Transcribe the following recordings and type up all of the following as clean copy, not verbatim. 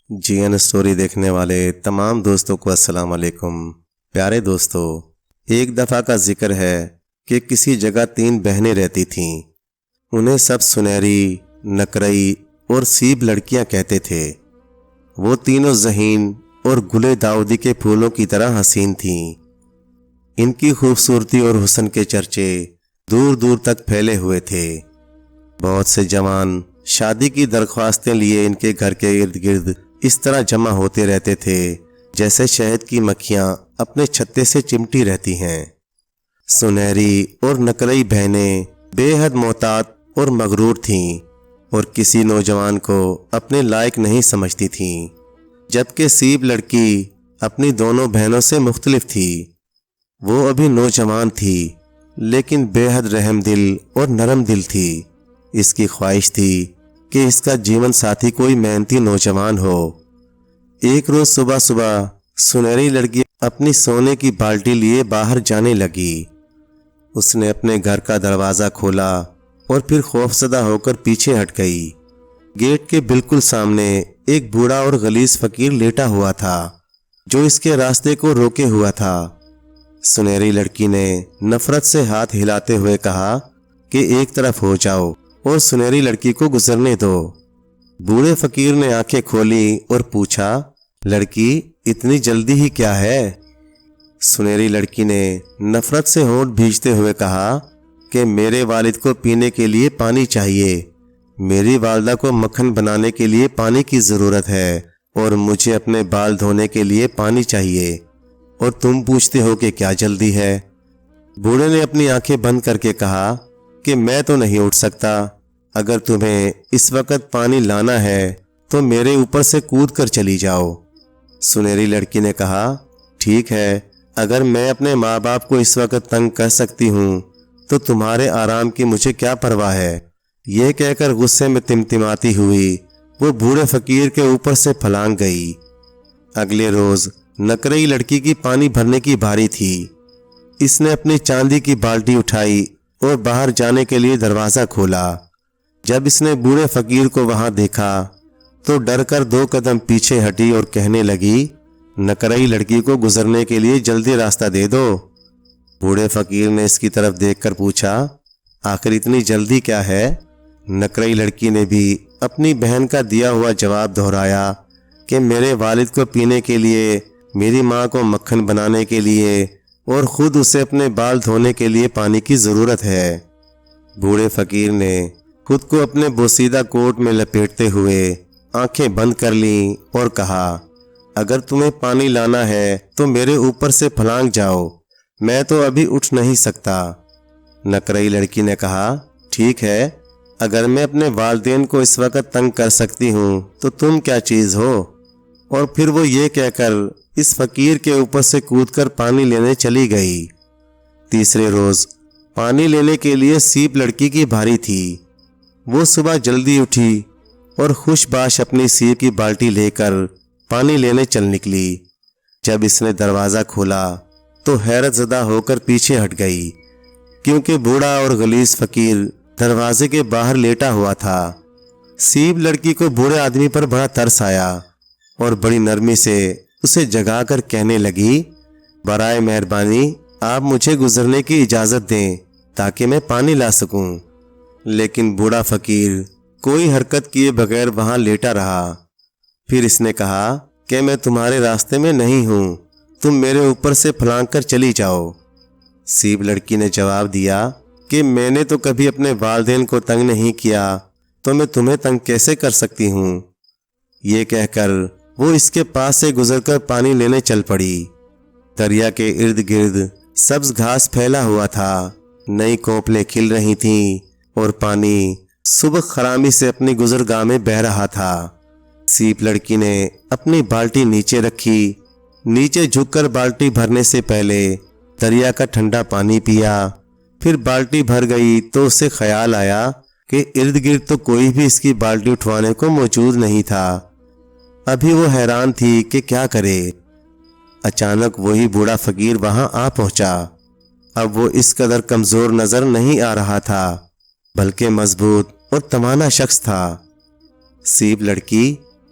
جی N story دیکھنے والے تمام دوستوں کو السلام علیکم۔ پیارے دوستو، ایک دفعہ کا ذکر ہے کہ کسی جگہ 3 بہنیں رہتی تھیں۔ انہیں سب سنہری، نکرئی اور سیب لڑکیاں کہتے تھے۔ وہ تینوں ذہین اور گلے داؤدی کے پھولوں کی طرح حسین تھیں۔ ان کی خوبصورتی اور حسن کے چرچے دور دور تک پھیلے ہوئے تھے۔ بہت سے جوان شادی کی درخواستیں لیے ان کے گھر کے ارد گرد اس طرح جمع ہوتے رہتے تھے جیسے شہد کی مکھیاں اپنے چھتے سے چمٹی رہتی ہیں۔ سنہری اور نکرئی بہنیں بے حد محتاط اور مغرور تھیں اور کسی نوجوان کو اپنے لائق نہیں سمجھتی تھیں، جبکہ سیب لڑکی اپنی دونوں بہنوں سے مختلف تھی۔ وہ ابھی نوجوان تھی لیکن بے حد رحم دل اور نرم دل تھی۔ اس کی خواہش تھی کہ اس کا جیون ساتھی کوئی محنتی نوجوان ہو۔ ایک روز صبح سنہری لڑکی اپنی سونے کی بالٹی لیے باہر جانے لگی۔ اس نے اپنے گھر کا دروازہ کھولا اور پھر خوفزدہ ہو کر پیچھے ہٹ گئی۔ گیٹ کے بالکل سامنے ایک بوڑھا اور غلیظ فقیر لیٹا ہوا تھا جو اس کے راستے کو روکے ہوا تھا۔ سنہری لڑکی نے نفرت سے ہاتھ ہلاتے ہوئے کہا کہ ایک طرف ہو جاؤ اور سنہری لڑکی کو گزرنے دو۔ بوڑھے فقیر نے آنکھیں کھولی اور پوچھا، لڑکی اتنی جلدی ہی کیا ہے؟ سنہری لڑکی نے نفرت سے ہونٹ بھیجتے ہوئے کہا کہ میرے والد کو پینے کے لیے پانی چاہیے، میری والدہ کو مکھن بنانے کے لیے پانی کی ضرورت ہے اور مجھے اپنے بال دھونے کے لیے پانی چاہیے، اور تم پوچھتے ہو کہ کیا جلدی ہے؟ بوڑھے نے اپنی آنکھیں بند کر کے کہا کہ میں تو نہیں اٹھ سکتا، اگر تمہیں اس وقت پانی لانا ہے تو میرے اوپر سے کود کر چلی جاؤ۔ سنہری لڑکی نے کہا، ٹھیک ہے، اگر میں اپنے ماں باپ کو اس وقت تنگ کر سکتی ہوں تو تمہارے آرام کی مجھے کیا پرواہ ہے؟ یہ کہہ کر غصے میں تمتماتی ہوئی وہ بوڑھے فقیر کے اوپر سے پھلانگ گئی۔ اگلے روز نکرئی لڑکی کی پانی بھرنے کی باری تھی۔ اس نے اپنی چاندی کی بالٹی اٹھائی اور باہر جانے کے لیے دروازہ کھولا۔ جب اس نے بوڑھے فقیر کو وہاں دیکھا تو ڈر کر 2 قدم پیچھے ہٹی اور کہنے لگی، نکرئی لڑکی کو گزرنے کے لیے جلدی راستہ دے دو۔ بوڑھے فقیر نے اس کی طرف دیکھ کر پوچھا، آخر اتنی جلدی کیا ہے؟ نکرئی لڑکی نے بھی اپنی بہن کا دیا ہوا جواب دہرایا کہ میرے والد کو پینے کے لیے، میری ماں کو مکھن بنانے کے لیے اور خود اسے اپنے بال دھونے کے لیے پانی کی ضرورت ہے۔ بوڑھے فقیر نے خود کو اپنے بوسیدہ کوٹ میں لپیٹتے ہوئے آنکھیں بند کر لیں اور کہا، اگر تمہیں پانی لانا ہے تو میرے اوپر سے پھلانگ جاؤ، میں تو ابھی اٹھ نہیں سکتا۔ نکرئی لڑکی نے کہا، ٹھیک ہے، اگر میں اپنے والدین کو اس وقت تنگ کر سکتی ہوں تو تم کیا چیز ہو؟ اور پھر وہ یہ کہہ کر اس فقیر کے اوپر سے کود کر پانی لینے چلی گئی۔ تیسرے روز پانی لینے کے لیے سیب لڑکی کی باری تھی۔ وہ صبح جلدی اٹھی اور خوش باش اپنی سیب کی بالٹی لے کر پانی لینے چل نکلی۔ جب اس نے دروازہ کھولا تو حیرت زدہ ہو کر پیچھے ہٹ گئی، کیونکہ بوڑھا اور غلیظ فقیر دروازے کے باہر لیٹا ہوا تھا۔ سیب لڑکی کو بوڑھے آدمی پر بڑا ترس آیا اور بڑی نرمی سے اسے جگا کر کہنے لگی، برائے مہربانی آپ مجھے گزرنے کی اجازت دیں تاکہ میں پانی لا سکوں۔ لیکن بوڑھا فقیر کوئی حرکت کیے بغیر وہاں لیٹا رہا۔ پھر اس نے کہا کہ میں تمہارے راستے میں نہیں ہوں، تم میرے اوپر سے پھلانگ کر چلی جاؤ۔ سیب لڑکی نے جواب دیا کہ میں نے تو کبھی اپنے والدین کو تنگ نہیں کیا، تو میں تمہیں تنگ کیسے کر سکتی ہوں؟ یہ کہہ کر وہ اس کے پاس سے گزر کر پانی لینے چل پڑی۔ دریا کے ارد گرد سبز گھاس پھیلا ہوا تھا، نئی کونپلیں کھل رہی تھیں اور پانی صبح خرامی سے اپنی گزرگاہ میں بہہ رہا تھا۔ سیب لڑکی نے اپنی بالٹی نیچے رکھی، نیچے جھک کر بالٹی بھرنے سے پہلے دریا کا ٹھنڈا پانی پیا۔ پھر بالٹی بھر گئی تو اسے خیال آیا کہ ارد گرد تو کوئی بھی اس کی بالٹی اٹھوانے کو موجود نہیں تھا۔ ابھی وہ حیران تھی کہ کیا کرے۔ اچانک وہی بوڑھا فقیر وہاں آ پہنچا۔ اب وہ اس قدر کمزور نظر نہیں آ رہا تھا بلکہ مضبوط اور توانا شخص تھا۔ سیب لڑکی،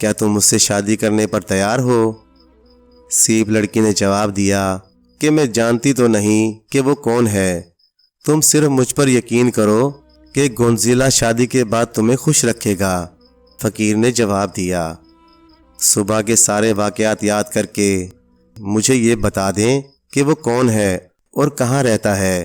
کیا تم مجھ سے شادی کرنے پر تیار ہو؟ سیپ لڑکی نے جواب دیا کہ میں جانتی تو نہیں کہ وہ کون ہے، تم صرف مجھ پر یقین کرو کہ گونزیلا شادی کے بعد تمہیں خوش رکھے گا۔ فقیر نے جواب دیا، صبح کے سارے واقعات یاد کر کے مجھے یہ بتا دیں کہ وہ کون ہے اور کہاں رہتا ہے۔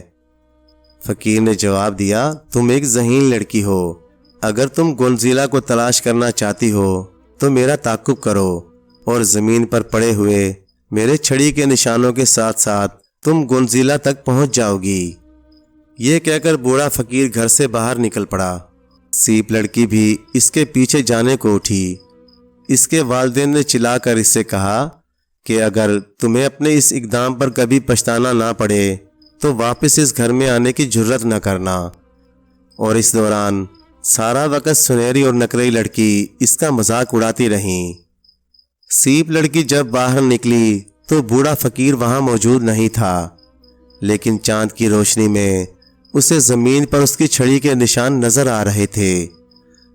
فقیر نے جواب دیا، تم ایک ذہین لڑکی ہو، اگر تم گونزیلا کو تلاش کرنا چاہتی ہو تو میرا تعاقب کرو اور زمین پر پڑے ہوئے میرے چھڑی کے نشانوں کے ساتھ ساتھ تم گونزیلا تک پہنچ جاؤ گی۔ یہ کہہ کر بوڑھا فقیر گھر سے باہر نکل پڑا۔ سیپ لڑکی بھی اس کے پیچھے جانے کو اٹھی۔ اس کے والدین نے چلا کر اس سے کہا کہ اگر تمہیں اپنے اس اقدام پر کبھی پچھتانا نہ پڑے تو واپس اس گھر میں آنے کی جرت نہ کرنا۔ اور اس دوران سارا وقت سنہری اور نکرئی لڑکی اس کا مذاق اڑاتی رہیں۔ سیپ لڑکی جب باہر نکلی تو بوڑھا فقیر وہاں موجود نہیں تھا، لیکن چاند کی روشنی میں اسے زمین پر اس کی چھڑی کے نشان نظر آ رہے تھے۔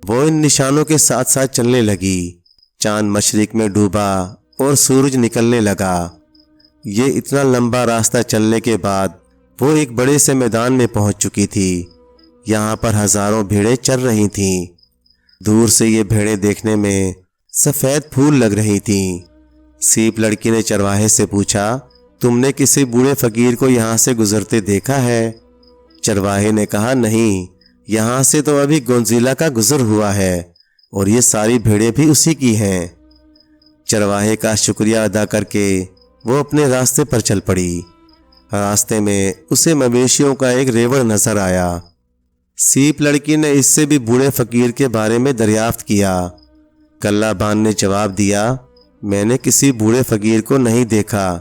وہ ان نشانوں کے ساتھ ساتھ چلنے لگی۔ چاند مشرق میں ڈوبا اور سورج نکلنے لگا۔ یہ اتنا لمبا راستہ چلنے کے بعد وہ ایک بڑے سے میدان میں پہنچ چکی تھی۔ یہاں پر ہزاروں بھیڑیں چر رہی تھیں۔ دور سے یہ بھیڑیں دیکھنے میں سفید پھول لگ رہی تھیں۔ سیپ لڑکی نے چرواہے سے پوچھا، تم نے کسی بوڑھے فقیر کو یہاں سے گزرتے دیکھا ہے؟ چرواہے نے کہا، نہیں، یہاں سے تو ابھی گونزیلا کا گزر ہوا ہے اور یہ ساری بھیڑیں بھی اسی کی ہیں۔ چرواہے کا شکریہ ادا کر کے وہ اپنے راستے پر چل پڑی۔ راستے میں اسے مویشیوں کا ایک ریوڑ نظر آیا۔ سیپ لڑکی نے اس سے بھی بوڑھے فقیر کے بارے میں دریافت کیا۔ کلہ بان نے جواب دیا، میں نے کسی بوڑھے فقیر کو نہیں دیکھا،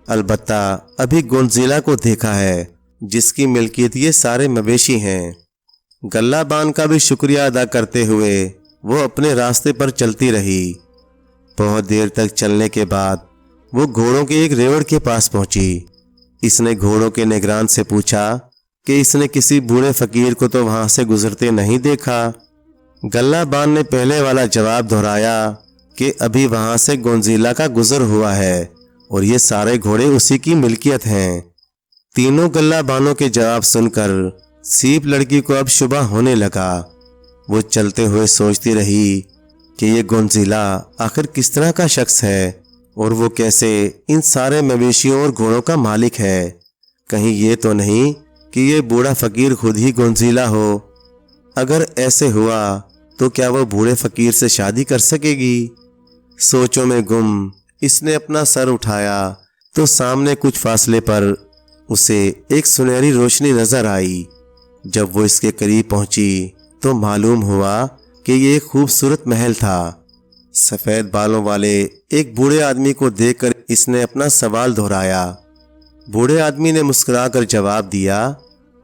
البتہ ابھی گونزیلا کو دیکھا ہے جس کی ملکیت یہ سارے مویشی ہیں۔ گلہ بان کا بھی شکریہ ادا کرتے ہوئے وہ اپنے راستے پر چلتی رہی۔ بہت دیر تک چلنے کے بعد وہ گھوڑوں کے ایک ریوڑ کے پاس پہنچی۔ اس نے گھوڑوں کے نگران سے پوچھا کہ اس نے کسی بوڑھے فقیر کو تو وہاں سے گزرتے نہیں دیکھا۔ گلہ بان نے پہلے والا جواب دہرایا کہ ابھی وہاں سے گونزیلا کا گزر ہوا ہے اور یہ سارے گھوڑے اسی کی ملکیت ہیں۔ تینوں گلہ بانوں کے جواب سن کر سیپ لڑکی کو اب شبہ ہونے لگا۔ وہ چلتے ہوئے سوچتی رہی کہ یہ گونزیلا آخر کس طرح کا شخص ہے اور وہ کیسے ان سارے مویشیوں اور گھوڑوں کا مالک ہے۔ کہیں یہ تو نہیں کہ یہ بوڑھا فقیر خود ہی گونزیلا ہو؟ اگر ایسے ہوا تو کیا وہ بوڑھے فقیر سے شادی کر سکے گی؟ سوچوں میں گم اس نے اپنا سر اٹھایا تو سامنے کچھ فاصلے پر اسے ایک سنہری روشنی نظر آئی۔ جب وہ اس کے قریب پہنچی تو معلوم ہوا کہ یہ ایک خوبصورت محل تھا۔ سفید بالوں والے ایک بوڑھے آدمی کو دیکھ کر اس نے اپنا سوال دہرایا۔ بوڑھے آدمی نے مسکرا کر جواب دیا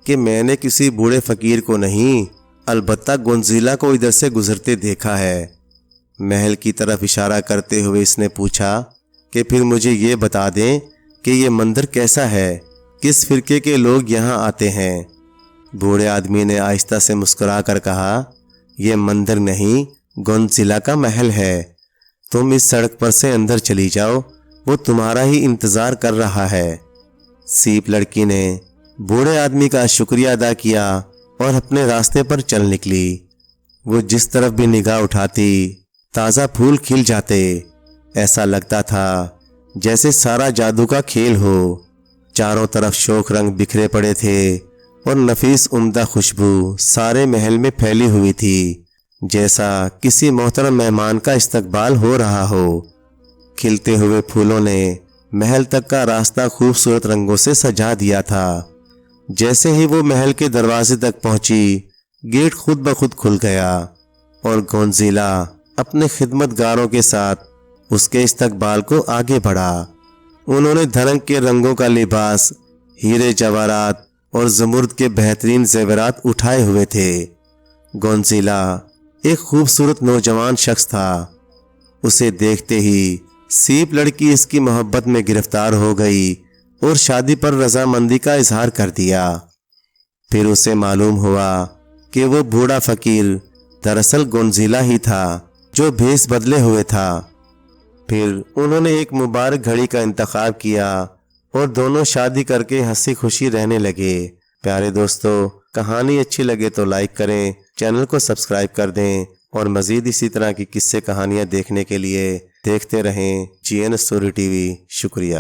کہ میں نے کسی بوڑھے فقیر کو نہیں، البتہ گونزیلا کو ادھر سے گزرتے دیکھا ہے۔ محل کی طرف اشارہ کرتے ہوئے اس نے پوچھا کہ پھر مجھے یہ بتا دیں کہ یہ مندر کیسا ہے، کس فرقے کے لوگ یہاں آتے ہیں؟ بوڑھے آدمی نے آہستہ سے مسکرا کر کہا، یہ مندر نہیں، گونزیلا کا محل ہے۔ تم اس سڑک پر سے اندر چلی جاؤ، وہ تمہارا ہی انتظار کر رہا ہے۔ سیپ لڑکی نے بوڑھے آدمی کا شکریہ ادا کیا اور اپنے راستے پر چل نکلی۔ وہ جس طرف بھی نگاہ اٹھاتی تازہ پھول کھل جاتے۔ ایسا لگتا تھا جیسے سارا جادو کا کھیل ہو۔ چاروں طرف شوخ رنگ بکھرے پڑے تھے اور نفیس عمدہ خوشبو سارے محل میں پھیلی ہوئی تھی، جیسا کسی محترم مہمان کا استقبال ہو رہا ہو۔ کھلتے ہوئے پھولوں نے محل تک کا راستہ خوبصورت رنگوں سے سجا دیا تھا۔ جیسے ہی وہ محل کے دروازے تک پہنچی، گیٹ خود بخود کھل گیا اور گونزیلا اپنے خدمت گاروں کے ساتھ اس کے استقبال کو آگے بڑھا۔ انہوں نے دھرنگ کے رنگوں کا لباس، ہیرے جواہرات اور زمرد کے بہترین زیورات اٹھائے ہوئے تھے۔ گونزیلا ایک خوبصورت نوجوان شخص تھا۔ اسے دیکھتے ہی سیپ لڑکی اس کی محبت میں گرفتار ہو گئی اور شادی پر رضامندی کا اظہار کر دیا۔ پھر اسے معلوم ہوا کہ وہ بوڑھا فقیر دراصل گونزیلا ہی تھا جو بھیس بدلے ہوئے تھا۔ پھر انہوں نے ایک مبارک گھڑی کا انتخاب کیا اور دونوں شادی کر کے ہنسی خوشی رہنے لگے۔ پیارے دوستو، کہانی اچھی لگے تو لائک کریں، چینل کو سبسکرائب کر دیں اور مزید اسی طرح کی قصے کہانیاں دیکھنے کے لیے دیکھتے رہیں GN اسٹوری TV۔ شکریہ۔